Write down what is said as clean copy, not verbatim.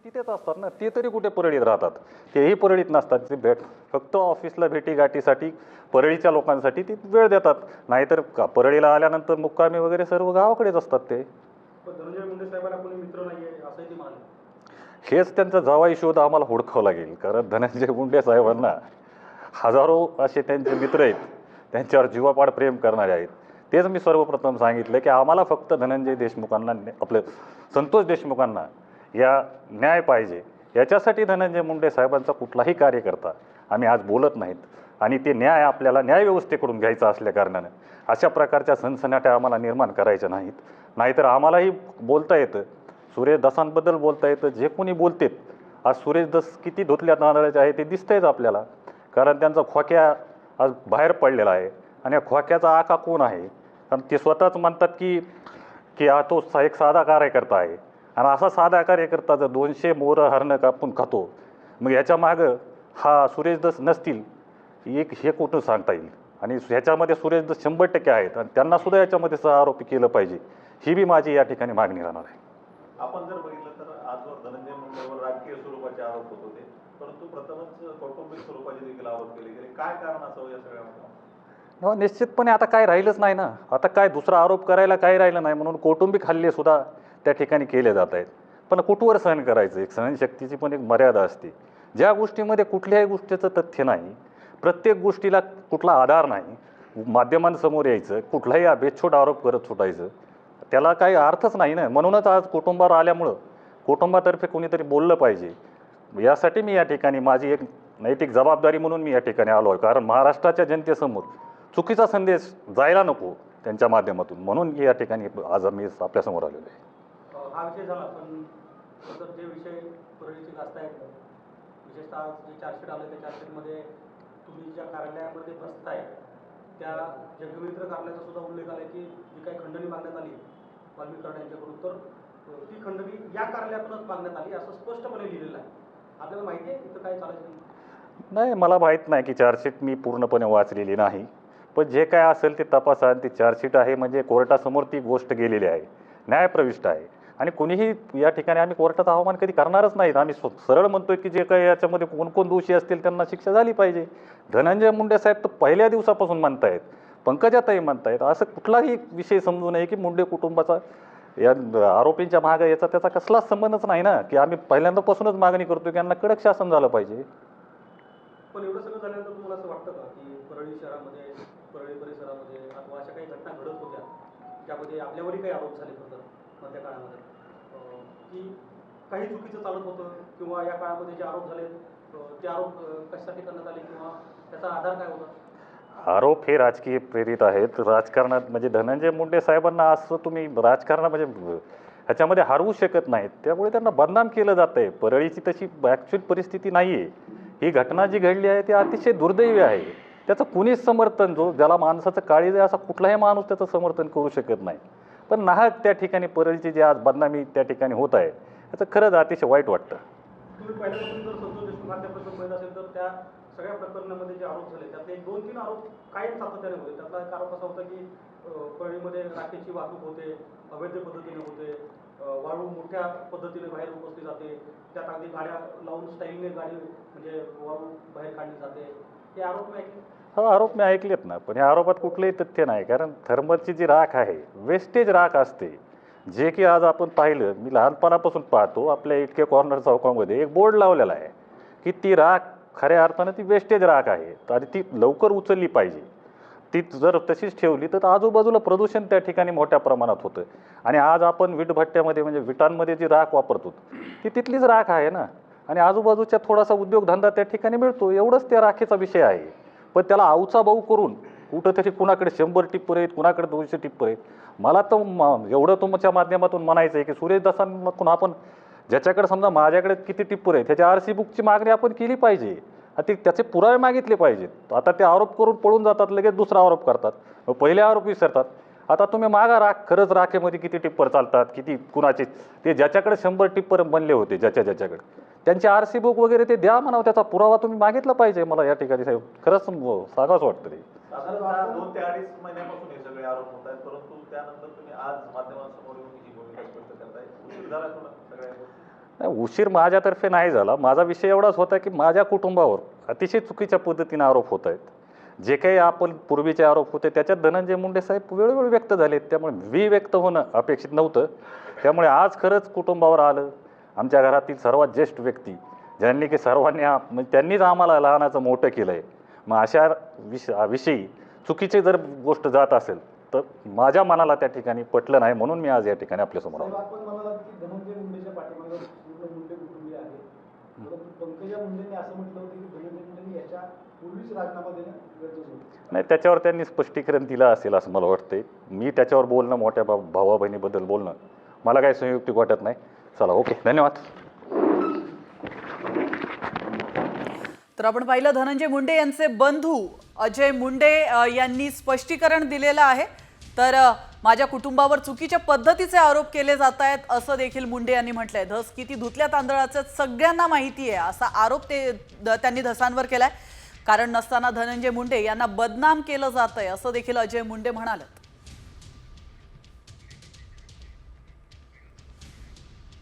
तिथेच असतात ना, ते तरी कुठे परळीत राहतात? तेही परळीत नसतात. ते फक्त ऑफिसला भेटीगाठीसाठी परळीच्या लोकांसाठी ती वेळ देतात. नाहीतर परळीला आल्यानंतर मुक्कामी वगैरे सर्व गावाकडेच असतात ते. पण धनंजय मुंडे साहेबांना कोणी मित्र नाही आहे असंही ते म्हणाले. हेच त्यांचा जावाई शोध आम्हाला हुडकावं लागेल. कारण धनंजय मुंडे साहेबांना हजारो असे त्यांचे मित्र आहेत, त्यांच्यावर जीवापाड प्रेम करणारे आहेत. तेच मी सर्वप्रथम सांगितलं की आम्हाला फक्त धनंजय देशमुखांना आपलं संतोष देशमुखांना या न्याय पाहिजे. याच्यासाठी धनंजय मुंडे साहेबांचा कुठलाही कार्यकर्ता आम्ही आज बोलत नाहीत. आणि ते न्याय आपल्याला न्यायव्यवस्थेकडून घ्यायचा असल्याकारणानं अशा प्रकारच्या सनसनाट्या आम्हाला निर्माण करायच्या नाहीत. नाहीतर आम्हालाही बोलता येतं, सुरेश दसांबद्दल बोलता येतं. जे कोणी बोलतेत आज सुरेश दस किती धुतल्या तांदळाचे आहे ते दिसतंयच आपल्याला. कारण त्यांचा खोक्या आज बाहेर पडलेला आहे. आणि या खोक्याचा आका कोण आहे? कारण ते स्वतःच म्हणतात की की हा तो एक साधा कार्यकर्ता आहे. आणि असा साधा कार्यकर्ता जर 200 मोरं हरणं कापून खातो, मग याच्या मागं हा सुरेश दस नसतील एक हे कुठं सांगता येईल? आणि ह्याच्यामध्ये सुरेश दस 100% आहेत आणि त्यांनासुद्धा याच्यामध्ये सहआरोपी केलं पाहिजे, ही बी माझी या ठिकाणी मागणी राहणार आहे. आपण जर बघितलं तर आजवर धनंजय मुंडेवर राजकीय स्वरूपाचे आरोप होत होते, परंतु प्रथमच कौटुंबिक स्वरूपाचे देखील आरोप केले गेले. काय कारण असावं या सगळ्यामध्ये? हो, निश्चितपणे आता काय राहिलंच नाही ना. आता काय दुसरा आरोप करायला काही राहिलं नाही, म्हणून कौटुंबिक हल्लेसुद्धा त्या ठिकाणी केले जात आहेत. पण कुठवर सहन करायचं? एक सहनशक्तीची पण एक मर्यादा असते. ज्या गोष्टीमध्ये कुठल्याही गोष्टीचं तथ्य नाही, प्रत्येक गोष्टीला कुठला आधार नाही, माध्यमांसमोर यायचं, कुठलाही बेछूट आरोप करत सुटायचं, त्याला काही अर्थच नाही ना. म्हणूनच आज कुटुंबावर आल्यामुळं कुटुंबातर्फे कोणीतरी बोललं पाहिजे. यासाठी मी या ठिकाणी माझी एक नैतिक जबाबदारी म्हणून मी या ठिकाणी आलो आहे. कारण महाराष्ट्राच्या जनतेसमोर चुकीचा संदेश जायला नको त्यांच्या माध्यमातून, म्हणून या ठिकाणी आज आम्ही आपल्यासमोर आलेलो आहे. हा विषय झाला, पण नंतर जे विषय परळीचे गाजतायत, विशेषतः जे चार्जशीट आलं त्या चार्जशीटमध्ये तुम्ही ज्या कार्यालयामध्ये बसताय त्या जगमित्र कार्यालयाचा सुद्धा उल्लेख आला की जी काही खंडणी मागण्यात आली वाल्मिक कराड यांच्याकडून, तर ती खंडणी या कार्यालयातूनच मागण्यात आली असं स्पष्टपणे लिहिलेलं आहे. आपल्याला माहिती आहे इथं काय चालायचं? नाही, मला माहीत नाही की चार्जशीट मी पूर्णपणे वाचलेली नाही. पण जे काय असेल ते तपासा. ती चार्जशीट आहे म्हणजे कोर्टासमोर ती गोष्ट गेलेली आहे, न्यायप्रविष्ट आहे. आणि कोणीही या ठिकाणी आम्ही कोर्टाचा आव्हान कधी करणारच नाहीत. आम्ही सरळ म्हणतोय की जे काही याच्यामध्ये कोण कोण दोषी असतील त्यांना शिक्षा झाली पाहिजे. धनंजय मुंडे साहेब तर पहिल्या दिवसापासून म्हणतायत, पंकजाताई म्हणतायत, असं कुठलाही विषय समजू नये की मुंडे कुटुंबाचा या आरोपींच्या मागे याचा त्याचा कसलाच संबंधच नाही ना. की आम्ही पहिल्यांदापासूनच मागणी करतो की यांना कडक शासन झालं पाहिजे. पण एवढं सगळं झाल्यानंतर तुम्हाला असं वाटतं का की परळी शहरामध्ये, परळी परिसरामध्ये अथवा अशा काही घटना घडत होत्या ज्यामध्ये आपल्यावरही काही आरोप झाले होते मधल्या काळामध्ये, की काही चुकीचं चालत होतं, किंवा या काळामध्ये जे आरोप झाले ते आरोप कशासाठी करण्यात आले किंवा त्याचा आधार काय होता? आरोप हे राजकीय प्रेरित आहेत. राजकारणात म्हणजे धनंजय मुंडे साहेबांना असं तुम्ही राजकारण म्हणजे ह्याच्यामध्ये हरवू शकत नाहीत. त्यामुळे त्यांना बदनाम केलं जातं आहे. परळीची तशी ॲक्च्युअल परिस्थिती नाही आहे. ही घटना जी घडली आहे ती अतिशय दुर्दैवी आहे. त्याचं कुणीच समर्थन, जो ज्याला माणसाचं काळीज आहे असा कुठलाही माणूस त्याचं समर्थन करू शकत नाही. पण नाहक त्या ठिकाणी परळीची जी आज बदनामी त्या ठिकाणी होत आहे त्याचं खरंच अतिशय वाईट वाटतं. तुम्ही पहिल्यापासून जर संतोष देशमुख खात्याबद्दल पाहिलं असेल तर त्या सगळ्या प्रकरणामध्ये जे आरोप झाले त्यातले 2-3 आरोप कायम सातत्याने होते. त्यातला एक आरोप असा होता की परळीमध्ये राखेची वाहतूक होते, अवैध पद्धतीने होते, वाळू मोठ्या पद्धतीने बाहेर उपसली जाते, त्यात अगदी गाड्या लावून स्टाईलने गाडी म्हणजे वाळू बाहेर काढली जाते. हे आरोप मी ऐकले. हो, आरोप मी ऐकलेत ना, पण या आरोपात कुठलंही तथ्य नाही. कारण थर्मलची जी राख आहे वेस्टेज राख असते, जे की आज आपण पाहिलं, मी लहानपणापासून पाहतो आपल्या इटके कॉर्नर चौकामध्ये एक बोर्ड लावलेला आहे की ती राख खऱ्या अर्थानं ती वेस्टेज राख आहे आणि ती लवकर उचलली पाहिजे. ती जर तशीच ठेवली तर आजूबाजूला प्रदूषण त्या ठिकाणी मोठ्या प्रमाणात होतं. आणि आज आपण विटभट्ट्यामध्ये म्हणजे विटांमध्ये जी राख वापरतो ती तिथलीच राख आहे ना. आणि आजूबाजूच्या थोडासा उद्योगधंदा त्या ठिकाणी मिळतो, एवढंच त्या राखेचा विषय आहे. पण त्याला आवचा भाऊ करून कुठंतरी कुणाकडे 100 टिप्पर आहेत, कुणाकडे 200 टिप्पर आहेत. मला तर एवढं तुमच्या माध्यमातून म्हणायचं आहे की सुरेश दसांकडून आपण ज्याच्याकडे समजा माझ्याकडे किती टिप्पर आहेत त्याच्या RC बुकची मागणी आपण केली पाहिजे. ते त्याचे पुरावे मागितले पाहिजेत. आता ते आरोप करून पळून जातात, लगेच दुसरा आरोप करतात, पहिले आरोप विसरतात. आता तुम्ही मागा राख, खरंच राखेमध्ये किती टिप्पर चालतात, किती कुणाचे, ते ज्याच्याकडे 100 टिप्पर बनले होते ज्याच्याकडे त्यांचे RC बुक वगैरे ते द्या म्हणावं, त्याचा पुरावा तुम्ही मागितला पाहिजे. मला या ठिकाणी साहेब खरंच सांगावंच वाटतं ते. साधारणतः 2 ते 2.5 महिन्यापासून हे सगळे आरोप होत आहेत, परंतु त्यानंतर तुम्ही आज माध्यमांसमोर येऊन ही भूमिका स्पष्ट करताय. उशीर झाला सगळ्या गोष्टी? नाही, उशीर माझ्यातर्फे नाही झाला. माझा विषय एवढाच होता की माझ्या कुटुंबावर अतिशय चुकीच्या पद्धतीने आरोप होत आहेत. जे काही आपण पूर्वीचे आरोप होते त्याच्यात धनंजय मुंडे साहेब वेळोवेळी व्यक्त झालेत, त्यामुळे मी व्यक्त होणं अपेक्षित नव्हतं. त्यामुळे आज खरंच कुटुंबावर आलं. आमच्या घरातील सर्वात ज्येष्ठ व्यक्ती ज्यांनी की सर्वांनी म्हणजे त्यांनीच आम्हाला लहानाचं मोठं केलं आहे. मग अशा विषयी चुकीची जर गोष्ट जात असेल तर माझ्या मनाला त्या ठिकाणी पटलं नाही, म्हणून मी आज या ठिकाणी आपल्यासमोर आलो. आपण म्हणालात की धनंजय मुंडेच्या पाठीमागे पूर्ण मुंडे कुटुंबीय आहे, परंतु पंकजा मुंडेंनी असं म्हटलं होतं की धनंजय मुंडेंनी याच्या पूर्वीच राजीनामा देणं गरजेचं होतं. नाही, त्याच्यावर त्यांनी स्पष्टीकरण दिलं असेल असं मला वाटतंय. मी त्याच्यावर बोलणं, मोठ्या भावा बहिणीबद्दल बोलणं मला काही संयुक्तिक वाटत नाही. चला, ओके, धन्यवाद. तर आपण पाहिलं धनंजय मुंडे यांचे बंधू अजय मुंडे यांनी स्पष्टीकरण दिलेलं आहे. तर माझ्या कुटुंबावर चुकीच्या पद्धतीचे आरोप केले जात आहेत असं देखील मुंडे यांनी म्हटलंय. धस किती धुतल्या तांदळाचं सगळ्यांना माहिती आहे असा आरोप त्यांनी धसांवर केलाय. कारण नसताना धनंजय मुंडे यांना बदनाम केलं जात आहे असं देखील अजय मुंडे म्हणाले.